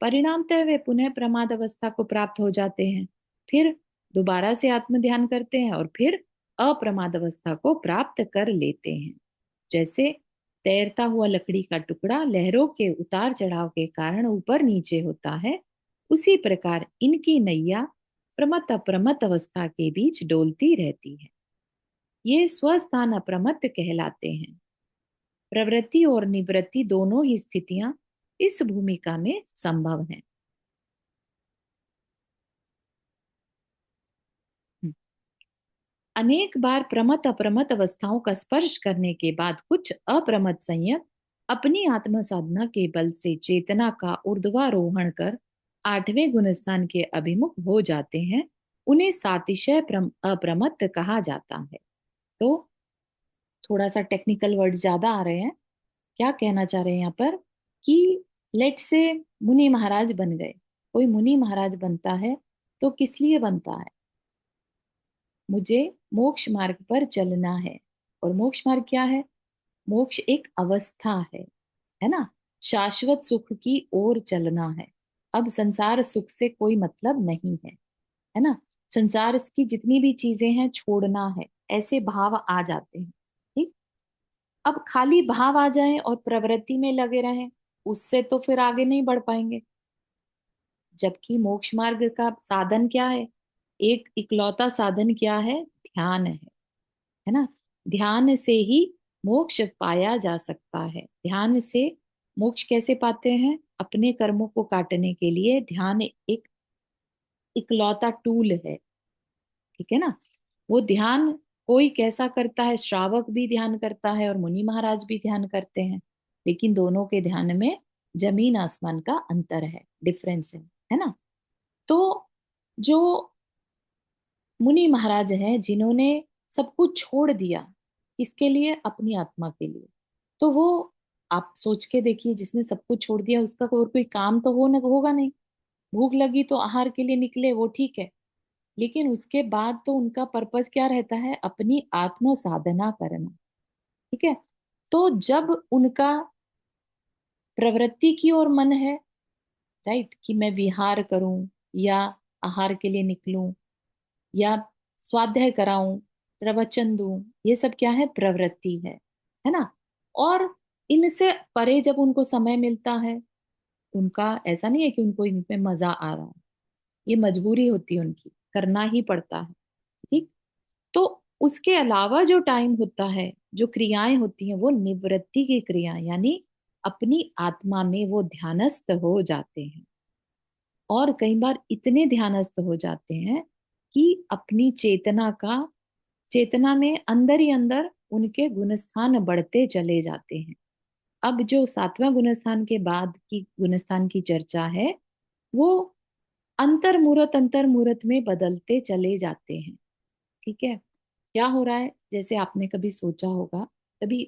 परिणामतः वे पुनः प्रमाद अवस्था को प्राप्त हो जाते हैं, फिर दोबारा से आत्म ध्यान करते हैं और फिर अप्रमाद अवस्था को प्राप्त कर लेते हैं। जैसे तैरता हुआ लकड़ी का टुकड़ा लहरों के उतार चढ़ाव के कारण ऊपर नीचे होता है, उसी प्रकार इनकी नैया प्रमत्त अप्रमत्त अवस्था के बीच डोलती रहती है। ये स्वस्थान अप्रमत्त कहलाते हैं। प्रवृत्ति और निवृत्ति दोनों ही स्थितियां इस भूमिका में संभव हैं। अनेक बार प्रमत्त अप्रमत्त अवस्थाओं का स्पर्श करने के बाद कुछ अप्रमत्त संयत अपनी आत्म साधना के बल से चेतना का ऊर्ध्वारोहण कर आठवें गुणस्थान के अभिमुख हो जाते हैं। उन्हें सातिशय अप्रमत्त कहा जाता है। तो थोड़ा सा टेक्निकल वर्ड ज्यादा आ रहे हैं। क्या कहना चाह रहे हैं यहाँ पर कि लेट से मुनि महाराज बन गए। कोई मुनि महाराज बनता है तो किस लिए बनता है? मुझे मोक्ष मार्ग पर चलना है। और मोक्ष मार्ग क्या है? मोक्ष एक अवस्था है ना। शाश्वत सुख की ओर चलना है। अब संसार सुख से कोई मतलब नहीं है ना। संसार की जितनी भी चीजें हैं छोड़ना है, ऐसे भाव आ जाते हैं। ठीक। अब खाली भाव आ जाए और प्रवृत्ति में लगे रहें, उससे तो फिर आगे नहीं बढ़ पाएंगे। जबकि मोक्ष मार्ग का साधन क्या है? एक इकलौता साधन क्या है? ध्यान है ना। ध्यान से ही मोक्ष पाया जा सकता है। ध्यान से मोक्ष कैसे पाते हैं? अपने कर्मों को काटने के लिए ध्यान एक इकलौता टूल है। ठीक है ना। वो ध्यान कोई कैसा करता है? श्रावक भी ध्यान करता है और मुनि महाराज भी ध्यान करते हैं, लेकिन दोनों के ध्यान में जमीन आसमान का अंतर है, डिफरेंस है ना। तो जो मुनि महाराज हैं जिन्होंने सब कुछ छोड़ दिया, किसके लिए? अपनी आत्मा के लिए। तो वो, आप सोच के देखिए, जिसने सब कुछ छोड़ दिया उसका और कोई काम तो होगा नहीं। भूख लगी तो आहार के लिए निकले, वो ठीक है, लेकिन उसके बाद तो उनका पर्पस क्या रहता है? अपनी आत्म साधना करना। ठीक है। तो जब उनका प्रवृत्ति की ओर मन है, राइट, कि मैं विहार करूं या आहार के लिए निकलूं या स्वाध्याय कराऊं, प्रवचन दूं, ये सब क्या है? प्रवृत्ति है ना। और इनसे परे जब उनको समय मिलता है, उनका ऐसा नहीं है कि उनको इनमें मजा आ रहा है, ये मजबूरी होती है उनकी, करना ही पड़ता है। ठीक। तो उसके अलावा जो टाइम होता है जो क्रियाएं होती हैं वो निवृत्ति की क्रिया, यानी अपनी आत्मा में वो ध्यानस्थ हो जाते हैं। और कई बार इतने ध्यानस्थ हो जाते हैं कि अपनी चेतना में अंदर ही अंदर उनके गुणस्थान बढ़ते चले जाते हैं। अब जो सातवां गुणस्थान के बाद की गुणस्थान की चर्चा है, वो अंतर मूर्त में बदलते चले जाते हैं। ठीक है। क्या हो रहा है, जैसे आपने कभी सोचा होगा, कभी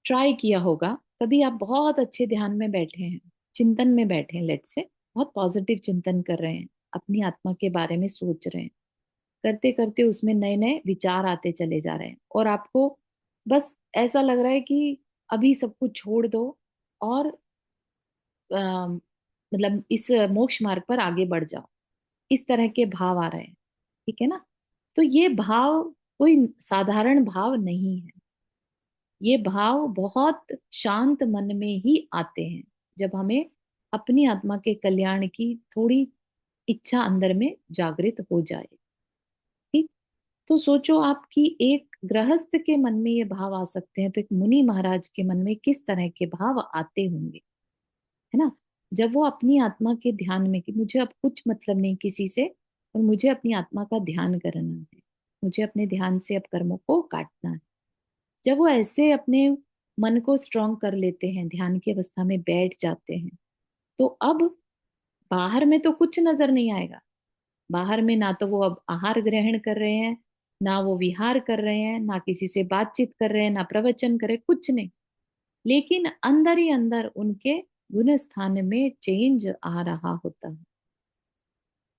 ट्राई किया होगा, कभी आप बहुत अच्छे ध्यान में बैठे हैं, चिंतन में बैठे हैं, लेट से बहुत पॉजिटिव चिंतन कर रहे हैं, अपनी आत्मा के बारे में सोच रहे हैं, करते करते उसमें नए नए विचार आते चले जा रहे हैं, और आपको बस ऐसा लग रहा है कि अभी सब कुछ छोड़ दो और मतलब इस मोक्ष मार्ग पर आगे बढ़ जाओ, इस तरह के भाव आ रहे हैं। ठीक है ना। तो ये भाव कोई साधारण भाव नहीं है। ये भाव बहुत शांत मन में ही आते हैं, जब हमें अपनी आत्मा के कल्याण की थोड़ी इच्छा अंदर में जागृत हो जाए। ठीक। तो सोचो आप कि एक गृहस्थ के मन में ये भाव आ सकते हैं, तो एक मुनि महाराज के मन में किस तरह के भाव आते होंगे, है ना। जब वो अपनी आत्मा के ध्यान में कि मुझे अब कुछ मतलब नहीं किसी से, और मुझे अपनी आत्मा का ध्यान करना है, मुझे अपने ध्यान से अब कर्मों को काटना है। जब वो ऐसे अपने मन को स्ट्रांग कर लेते हैं, ध्यान की अवस्था में बैठ जाते हैं, तो अब बाहर में तो कुछ नजर नहीं आएगा। बाहर में ना तो वो अब आहार ग्रहण कर रहे हैं, ना वो विहार कर रहे हैं, ना किसी से बातचीत कर रहे हैं, ना प्रवचन करे, कुछ नहीं। लेकिन अंदर ही अंदर उनके गुण स्थान में चेंज आ रहा होता है,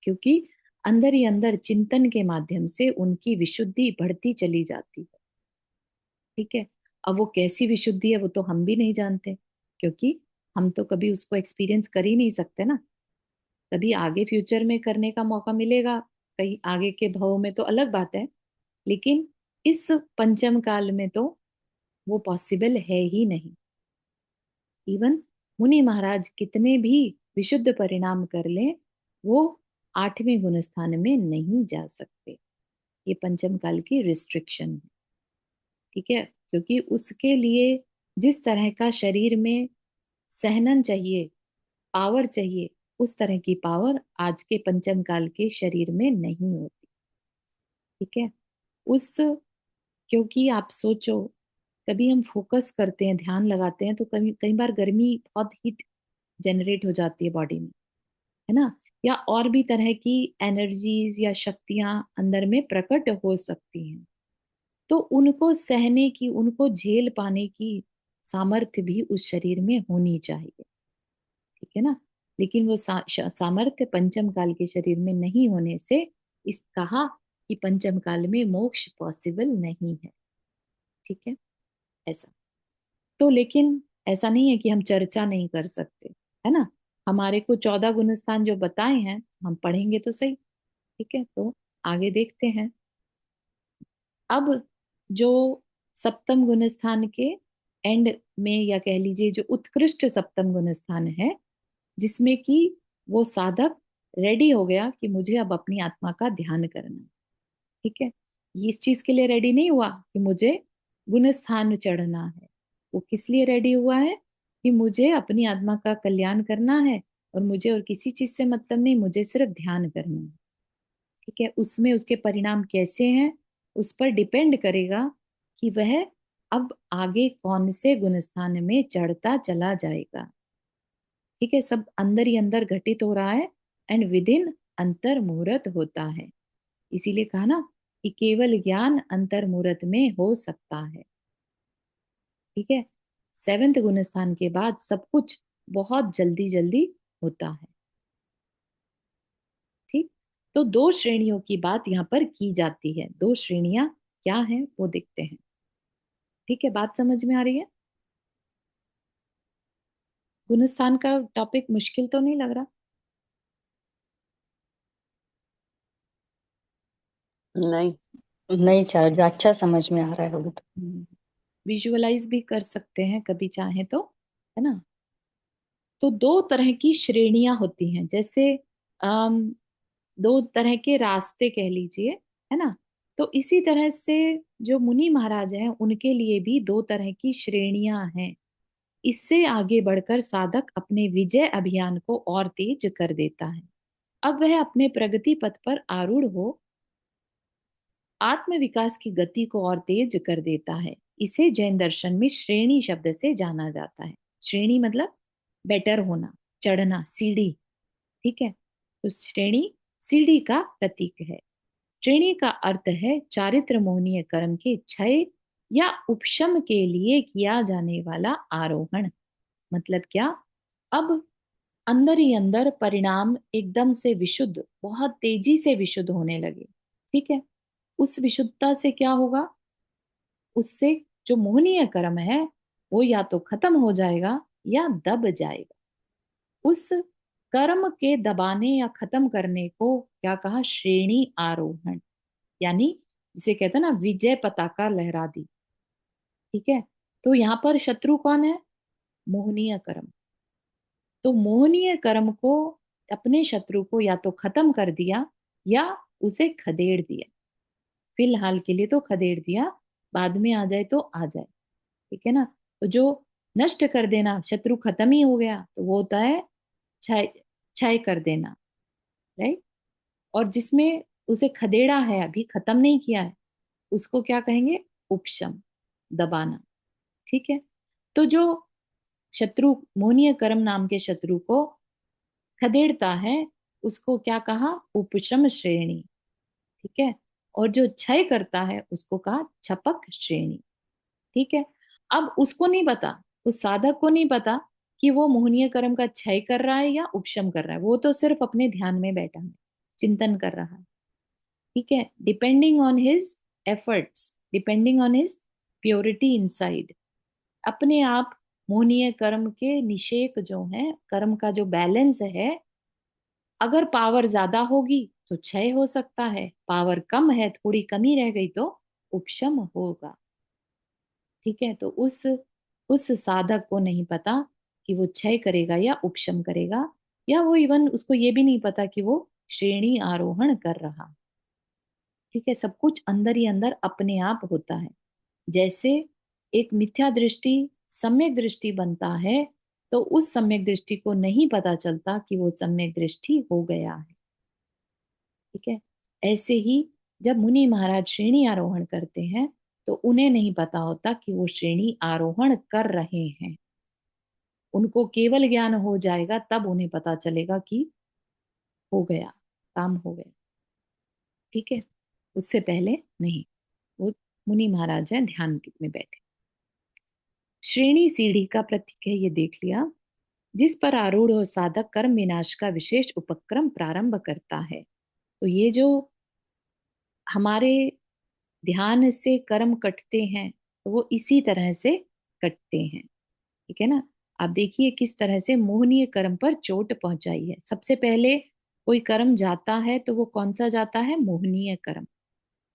क्योंकि अंदर ही अंदर चिंतन के माध्यम से उनकी विशुद्धि बढ़ती चली जाती है। ठीक है। अब वो कैसी विशुद्धि है वो तो हम भी नहीं जानते, क्योंकि हम तो कभी उसको एक्सपीरियंस कर ही नहीं सकते ना। कभी आगे फ्यूचर में करने का मौका मिलेगा, कहीं आगे के भव में तो अलग बात है, लेकिन इस पंचम काल में तो वो पॉसिबल है ही नहीं। इवन मुनि महाराज कितने भी विशुद्ध परिणाम कर लें, वो आठवें गुण स्थान में नहीं जा सकते। ये पंचम काल की रिस्ट्रिक्शन है। ठीक है। क्योंकि उसके लिए जिस तरह का शरीर में सहनन चाहिए, पावर चाहिए, उस तरह की पावर आज के पंचम काल के शरीर में नहीं होती। ठीक है। उस क्योंकि आप सोचो, कभी हम फोकस करते हैं, ध्यान लगाते हैं, तो कभी कई बार गर्मी, बहुत हीट जनरेट हो जाती है बॉडी में, है ना। या और भी तरह की एनर्जीज या शक्तियां अंदर में प्रकट हो सकती हैं, तो उनको सहने की, उनको झेल पाने की सामर्थ्य भी उस शरीर में होनी चाहिए। ठीक है ना। लेकिन वो सामर्थ्य पंचम काल के शरीर में नहीं होने से इस कहा कि पंचम काल में मोक्ष पॉसिबल नहीं है। ठीक है। ऐसा। तो लेकिन ऐसा नहीं है कि हम चर्चा नहीं कर सकते, है ना। हमारे को 14 गुणस्थान जो बताए हैं हम पढ़ेंगे तो सही। ठीक है। तो आगे देखते हैं। अब जो सप्तम गुणस्थान के एंड में, या कह लीजिए जो उत्कृष्ट सप्तम गुणस्थान है, जिसमें कि वो साधक रेडी हो गया कि मुझे अब अपनी आत्मा का ध्यान करना है। ठीक है। ये इस चीज के लिए रेडी नहीं हुआ कि मुझे गुण स्थान चढ़ना है। वो किस लिए रेडी हुआ है कि मुझे अपनी आत्मा का कल्याण करना है, और मुझे और किसी चीज से मतलब नहीं, मुझे सिर्फ ध्यान करना है। ठीक है। उसमें उसके परिणाम कैसे हैं, उस पर डिपेंड करेगा कि वह अब आगे कौन से गुण स्थान में चढ़ता चला जाएगा। ठीक है। सब अंदर ही अंदर घटित हो रहा है, एंड विद इन अंतर मुहूर्त होता है। इसीलिए कहा ना कि केवल ज्ञान अंतर मुहूर्त में हो सकता है। ठीक है। सेवेंथ गुण स्थान के बाद सब कुछ बहुत जल्दी जल्दी होता है। ठीक। तो दो श्रेणियों की बात यहाँ पर की जाती है। दो श्रेणियां क्या है वो देखते हैं। ठीक है। बात समझ में आ रही है। गुणस्थान का टॉपिक मुश्किल तो नहीं लग रहा। नहीं। नहीं, अच्छा समझ में आ रहा है अभी तो। विजुअलाइज भी कर सकते हैं कभी चाहे तो, है ना। तो दो तरह की श्रेणियां होती हैं, जैसे अम, दो तरह के रास्ते कह लीजिए, है ना। तो इसी तरह से जो मुनि महाराज हैं उनके लिए भी दो तरह की श्रेणियां हैं। इससे आगे बढ़कर साधक अपने विजय अभियान को और तेज कर देता है। अब वह अपने प्रगति पथ पर आरूढ़ हो आत्म विकास की गति को और तेज कर देता है। इसे जैन दर्शन में श्रेणी शब्द से जाना जाता है। श्रेणी मतलब बेटर होना, चढ़ना, सीढ़ी। ठीक है, तो श्रेणी सीढ़ी का प्रतीक है। श्रेणी का अर्थ है चारित्र मोहनीय कर्म के क्षय या उपशम के लिए किया जाने वाला आरोहण। मतलब क्या? अब अंदर ही अंदर परिणाम एकदम से विशुद्ध, बहुत तेजी से विशुद्ध होने लगे। ठीक है, उस विशुद्धता से क्या होगा? उससे जो मोहनीय कर्म है वो या तो खत्म हो जाएगा या दब जाएगा। उस कर्म के दबाने या खत्म करने को क्या कहा? श्रेणी आरोहण। यानी जिसे कहते हैं ना, विजय पताका लहरा दी। ठीक है, तो यहाँ पर शत्रु कौन है? मोहनीय कर्म। तो मोहनीय कर्म को, अपने शत्रु को या तो खत्म कर दिया या उसे खदेड़ दिया। फिलहाल के लिए तो खदेड़ दिया, बाद में आ जाए तो आ जाए। ठीक है ना। तो जो नष्ट कर देना, शत्रु खत्म ही हो गया, तो वो होता है क्षय, क्षय कर देना। राइट। और जिसमें उसे खदेड़ा है, अभी खत्म नहीं किया है, उसको क्या कहेंगे? उपशम, दबाना। ठीक है, तो जो शत्रु, मोहनीय कर्म नाम के शत्रु को खदेड़ता है, उसको क्या कहा? उपशम श्रेणी। ठीक है, और जो क्षय करता है उसको कहा छपक श्रेणी। ठीक है, अब उसको नहीं पता, उस साधक को नहीं पता कि वो मोहनीय कर्म का क्षय कर रहा है या उपशम कर रहा है। वो तो सिर्फ अपने ध्यान में बैठा है, चिंतन कर रहा है। ठीक है, depending on his efforts, depending on his purity inside. अपने आप मोहनीय कर्म के निषेक जो है, कर्म का जो बैलेंस है, अगर पावर ज्यादा होगी तो क्षय हो सकता है, पावर कम है, थोड़ी कमी रह गई तो उपशम होगा। ठीक है, तो उस साधक को नहीं पता कि वो क्षय करेगा या उपशम करेगा, या वो इवन उसको ये भी नहीं पता कि वो श्रेणी आरोहण कर रहा। ठीक है, सब कुछ अंदर ही अंदर अपने आप होता है। जैसे एक मिथ्या दृष्टि सम्यक दृष्टि बनता है, तो उस सम्यक दृष्टि को नहीं पता चलता कि वो सम्यक दृष्टि हो गया है। ठीक है, ऐसे ही जब मुनि महाराज श्रेणी आरोहण करते हैं तो उन्हें नहीं पता होता कि वो श्रेणी आरोहण कर रहे हैं। उनको केवल ज्ञान हो जाएगा तब उन्हें पता चलेगा कि हो गया, काम हो गया। ठीक है, उससे पहले नहीं। वो मुनि महाराज हैं, ध्यान में बैठे। श्रेणी सीढ़ी का प्रतीक है, ये देख लिया, जिस पर आरूढ़ हो साधक कर्म विनाश का विशेष उपक्रम प्रारंभ करता है। तो ये जो हमारे ध्यान से कर्म कटते हैं, तो वो इसी तरह से कटते हैं। ठीक है ना। आप देखिए किस तरह से मोहनीय कर्म पर चोट पहुंचाई है। सबसे पहले कोई कर्म जाता है तो वो कौन सा जाता है? मोहनीय कर्म।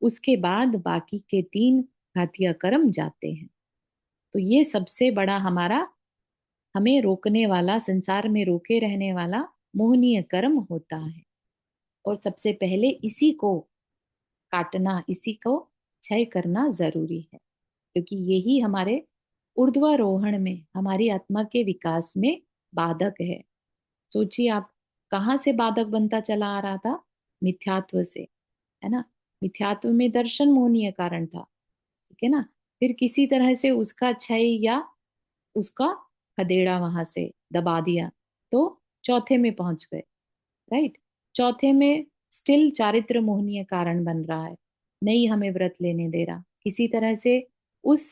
उसके बाद बाकी के तीन घातीय कर्म जाते हैं। तो ये सबसे बड़ा हमारा, हमें रोकने वाला, संसार में रोके रहने वाला मोहनीय कर्म होता है। और सबसे पहले इसी को काटना, इसी को क्षय करना जरूरी है, क्योंकि यही हमारे ऊर्ध्वारोहण में, हमारी आत्मा के विकास में बाधक है। सोचिए आप, कहाँ से बाधक बनता चला आ रहा था? मिथ्यात्व से, है ना। मिथ्यात्व में दर्शन मोहनीय कारण था। ठीक है ना। फिर किसी तरह से उसका क्षय या उसका खदेड़ा, वहां से दबा दिया, तो चौथे में पहुंच गए। राइट। चौथे में स्टिल चारित्र मोहनीय कारण बन रहा है, नहीं हमें व्रत लेने दे रहा। किसी तरह से उस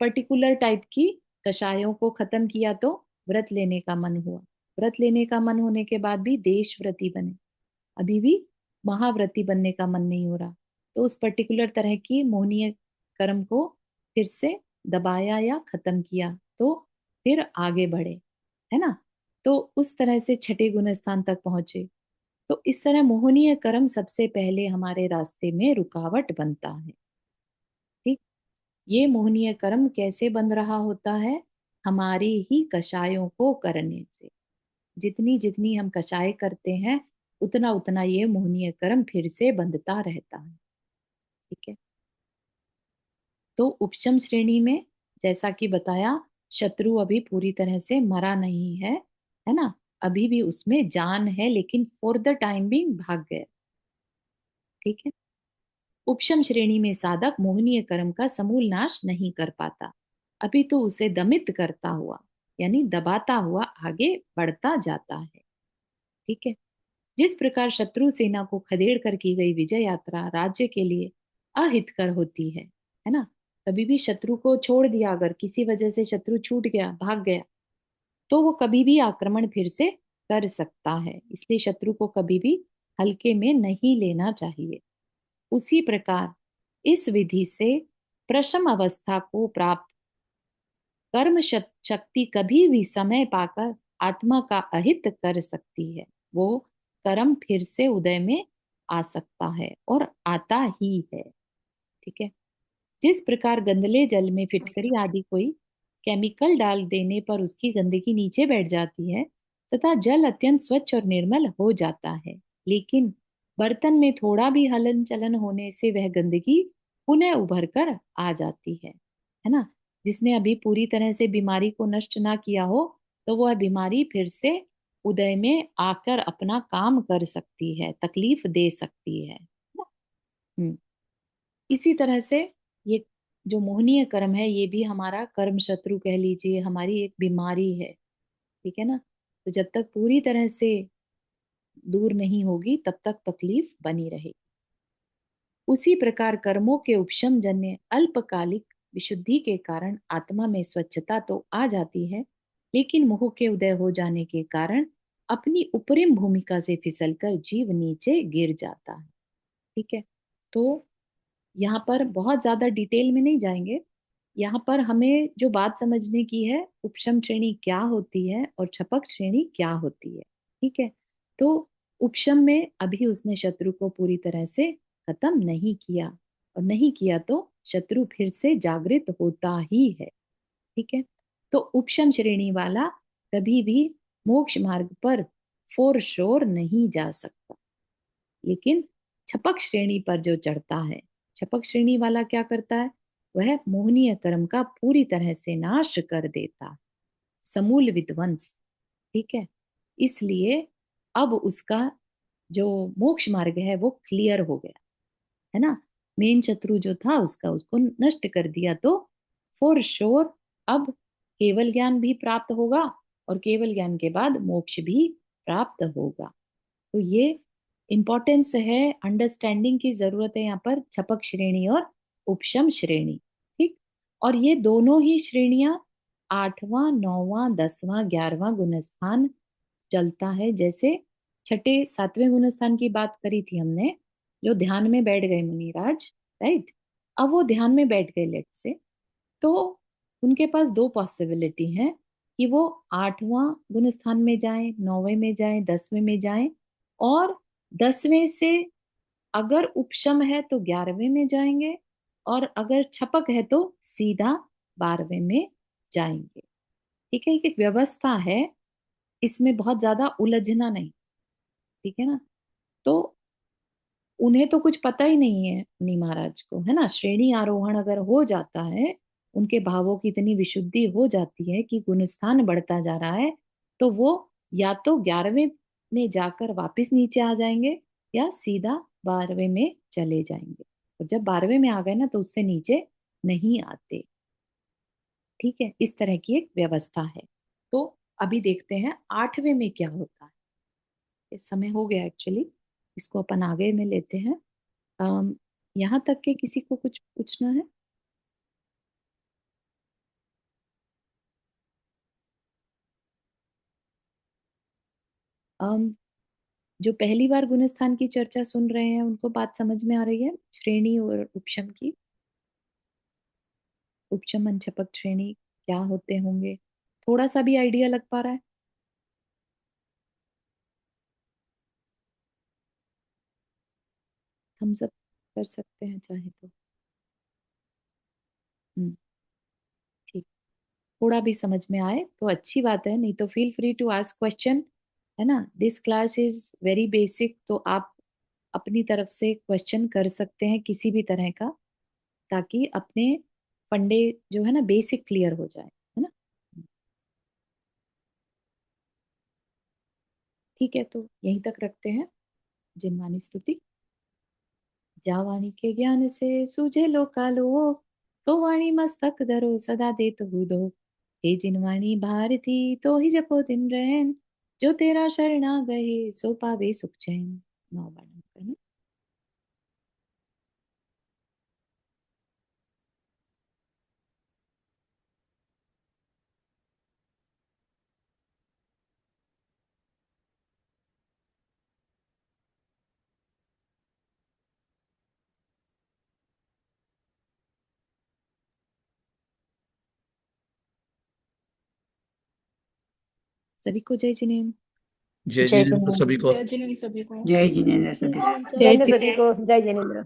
पर्टिकुलर टाइप की कषायों को खत्म किया तो व्रत लेने का मन हुआ। व्रत लेने का मन होने के बाद भी देश व्रती बने, अभी भी महाव्रती बनने का मन नहीं हो रहा। तो उस पर्टिकुलर तरह की मोहनीय कर्म को फिर से दबाया या खत्म किया, तो फिर आगे बढ़े, है ना। तो उस तरह से छठे गुण स्थान तक पहुंचे। तो इस तरह मोहनीय कर्म सबसे पहले हमारे रास्ते में रुकावट बनता है। ठीक। ये मोहनीय कर्म कैसे बन रहा होता है? हमारी ही कषायों को करने से। जितनी जितनी हम कषाय करते हैं, उतना उतना ये मोहनीय कर्म फिर से बंधता रहता है। ठीक है। तो उपशम श्रेणी में जैसा कि बताया, शत्रु अभी पूरी तरह से मरा नहीं है ना, अभी भी उसमें जान है, लेकिन फॉर द टाइम बिंग भाग गया। ठीक है। उपशम श्रेणी में साधक मोहनीय कर्म का समूल नाश नहीं कर पाता, अभी तो उसे दमित करता हुआ, यानी दबाता हुआ आगे बढ़ता जाता है। ठीक है। जिस प्रकार शत्रु सेना को खदेड़ कर की गई विजय यात्रा राज्य के लिए अहितकर होती है ना, कभी भी शत्रु को छोड़ दिया, अगर किसी वजह से शत्रु छूट गया, भाग गया, तो वो कभी भी आक्रमण फिर से कर सकता है, इसलिए शत्रु को कभी भी हल्के में नहीं लेना चाहिए। उसी प्रकार इस विधि से प्रशम अवस्था को प्राप्त कर्म शक्ति कभी भी समय पाकर आत्मा का अहित कर सकती है। वो कर्म फिर से उदय में आ सकता है और आता ही है। ठीक है। जिस प्रकार गंदले जल में फिटकरी आदि कोई केमिकल डाल देने पर उसकी गंदगी नीचे बैठ जाती है तथा जल अत्यंत स्वच्छ और निर्मल हो जाता है, लेकिन बर्तन में थोड़ा भी हलन चलन होने से वह गंदगी पुनः उभर कर आ जाती है ना। जिसने अभी पूरी तरह से बीमारी को नष्ट ना किया हो, तो वह बीमारी फिर से उदय में आकर अपना काम कर सकती है, तकलीफ दे सकती है ना? हम्म। इसी तरह से ये जो मोहनीय कर्म है, ये भी हमारा कर्म शत्रु कह लीजिए, हमारी एक बीमारी है। ठीक है ना। तो जब तक पूरी तरह से दूर नहीं होगी, तब तक तकलीफ बनी रहेगी। उसी प्रकार कर्मों के उपशम जन्य अल्पकालिक विशुद्धि के कारण आत्मा में स्वच्छता तो आ जाती है, लेकिन मोह के उदय हो जाने के कारण अपनी उपरिम भूमिका से फिसलकर जीव नीचे गिर जाता है। ठीक है। तो यहाँ पर बहुत ज्यादा डिटेल में नहीं जाएंगे। यहाँ पर हमें जो बात समझने की है, उपशम श्रेणी क्या होती है और छपक श्रेणी क्या होती है। ठीक है। तो उपशम में अभी उसने शत्रु को पूरी तरह से खत्म नहीं किया, और नहीं किया तो शत्रु फिर से जागृत होता ही है। ठीक है। तो उपशम श्रेणी वाला कभी भी मोक्ष मार्ग पर फोर श्योर नहीं जा सकता, लेकिन छपक श्रेणी पर जो चढ़ता है, छपक श्रेणी वाला क्या करता है, वह मोहनीय कर्म का पूरी तरह से नाश कर देता है, समूल विध्वंस। ठीक है। इसलिए अब उसका जो मोक्ष मार्ग है वो क्लियर हो गया, है ना। मेन शत्रु जो था उसका, उसको नष्ट कर दिया, तो फॉर श्योर अब केवल ज्ञान भी प्राप्त होगा, और केवल ज्ञान के बाद मोक्ष भी प्राप्त होगा। तो ये इंपॉर्टेंस है, अंडरस्टैंडिंग की जरूरत है यहाँ पर, छपक श्रेणी और उपशम श्रेणी। ठीक। और ये दोनों ही श्रेणियां 8वां 9वां 10वां 11वां गुणस्थान चलता है। जैसे छठे 7वें गुणस्थान की बात करी थी हमने, जो ध्यान में बैठ गए मुनिराज, राइट। अब वो ध्यान में बैठ गए लेट से, तो उनके पास दो पॉसिबिलिटी है कि वो 8वां गुण स्थान में जाएं, 9वें में जाएं, 10वें में जाएं, और 10वें से अगर उपशम है तो 11वें में जाएंगे, और अगर छपक है तो सीधा 12वें में जाएंगे। ठीक है। एक व्यवस्था है, इसमें बहुत ज्यादा उलझना नहीं। ठीक है ना। तो उन्हें तो कुछ पता ही नहीं है मुनि महाराज को, है ना। श्रेणी आरोहण अगर हो जाता है, उनके भावों की इतनी विशुद्धि हो जाती है कि गुणस्थान बढ़ता जा रहा है, तो वो या तो 11वें में जाकर वापस नीचे आ जाएंगे, या सीधा 12वें में चले जाएंगे। और जब 12वें में आ गए ना, तो उससे नीचे नहीं आते। ठीक है। इस तरह की एक व्यवस्था है। तो अभी देखते हैं 8वें में क्या होता है। इस समय हो गया एक्चुअली, इसको अपन आगे में लेते हैं। यहाँ तक के किसी को कुछ पूछना है? अम, जो पहली बार गुणस्थान की चर्चा सुन रहे हैं, उनको बात समझ में आ रही है श्रेणी और उपशम की? उपशम छपक श्रेणी क्या होते होंगे, थोड़ा सा भी आइडिया लग पा रहा है? हम सब कर सकते हैं चाहे तो। हम्म। ठीक। थोड़ा भी समझ में आए तो अच्छी बात है, नहीं तो feel free to ask question, है ना। This class is very basic, तो आप अपनी तरफ से क्वेश्चन कर सकते हैं किसी भी तरह का, ताकि अपने फंडे जो है ना बेसिक क्लियर हो जाए, है ना। ठीक है, तो यहीं तक रखते हैं जिनवानी स्तुति। जा वाणी के ज्ञान से सूझे लो कालो, तो वाणी मस्तक धरो सदा देत बूदो। हे जिनवाणी भारती तो ही जपो दिन रैन, जो तेरा शरणा गए सो पावे सुख चैन। नौ बार करना। सभी को जय जिनेन्द्र। जय जय जिनेन्द्र जिनेन्द्र। सभी को। जय जिनेन्द्र सभी को। जय जिनेन्द्र सभी को। जय जय सभी को, जय जिनेन्द्र।